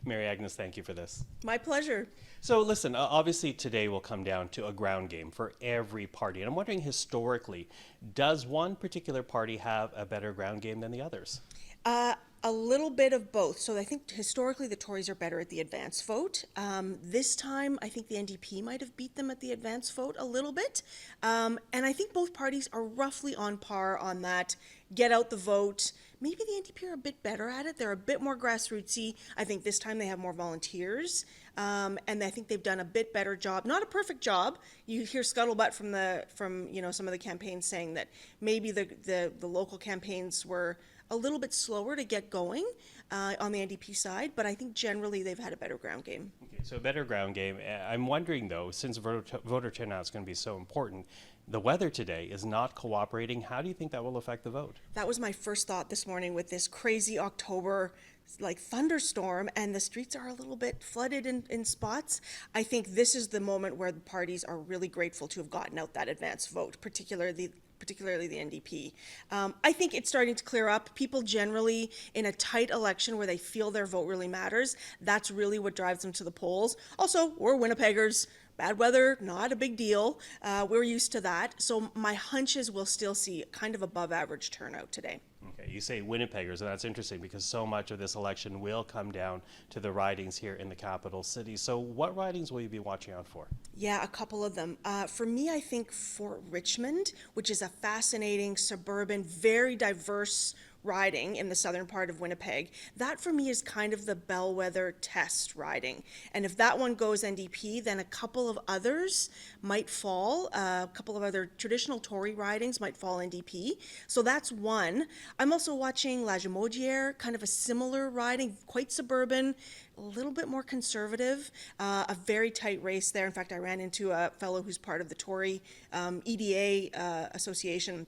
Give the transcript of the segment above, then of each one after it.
Mary Agnes, thank you for this. My pleasure. So listen, obviously today will come down to a ground game for every party. And I'm wondering historically, does one particular party have a better ground game than the others? A little bit of both. So I think historically the Tories are better at the advance vote. This time, I think the NDP might have beat them at the advance vote a little bit. And I think both parties are roughly on par on that. Get out the vote. Maybe the NDP are a bit better at it. They're a bit more grassrootsy. I think this time they have more volunteers. And I think they've done a bit better job. Not a perfect job. You hear scuttlebutt from some of the campaigns saying that maybe the local campaigns were a little bit slower to get going on the NDP side, but I think generally they've had a better ground game. Okay, so a better ground game. I'm wondering though, since voter turnout is going to be so important, the weather today is not cooperating. How do you think that will affect the vote? That was my first thought this morning with this crazy October thunderstorm, and the streets are a little bit flooded in spots. I think this is the moment where the parties are really grateful to have gotten out that advance vote, particularly the NDP. I think it's starting to clear up. People generally, in a tight election where they feel their vote really matters, that's really what drives them to the polls. Also, we're Winnipeggers. Bad weather, not a big deal. We're used to that. So my hunch is we'll still see kind of above average turnout today. Okay, you say Winnipeggers, and that's interesting because so much of this election will come down to the ridings here in the capital city. So what ridings will you be watching out for? Yeah, a couple of them. For me, I think Fort Richmond, which is a fascinating, suburban, very diverse riding in the southern part of Winnipeg. That for me is kind of the bellwether test riding. And if that one goes NDP, then a couple of others might fall. A couple of other traditional Tory ridings might fall NDP. So that's one. I'm also watching Lagimodiere, kind of a similar riding, quite suburban, a little bit more conservative, a very tight race there. In fact, I ran into a fellow who's part of the Tory EDA association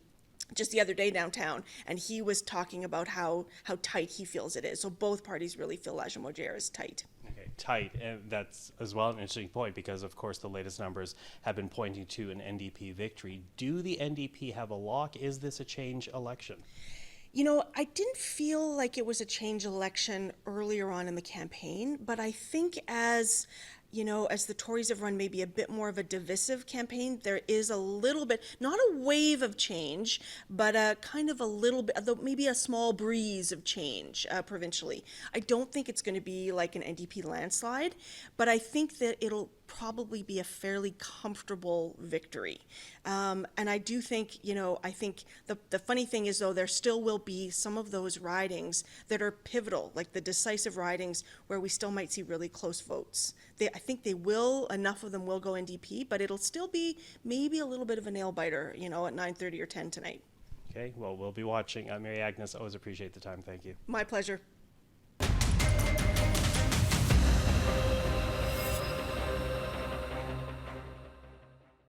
just the other day downtown, and he was talking about how tight he feels it is. So both parties really feel Lagimodiere is tight. Okay, tight, and that's as well an interesting point because, of course, the latest numbers have been pointing to an NDP victory. Do the NDP have a lock? Is this a change election? You know, I didn't feel like it was a change election earlier on in the campaign, but I think as the Tories have run maybe a bit more of a divisive campaign, there is a little bit, not a wave of change, but a kind of a little bit, maybe a small breeze of change provincially. I don't think it's going to be like an NDP landslide, but I think that it'll probably be a fairly comfortable victory. And I do think, I think the funny thing is, though, there still will be some of those ridings that are pivotal, like the decisive ridings where we still might see really close votes. I think enough of them will go NDP, but it'll still be maybe a little bit of a nail biter, at 9:30 or 10 tonight. Okay, well, we'll be watching. Mary Agnes, always appreciate the time. Thank you. My pleasure.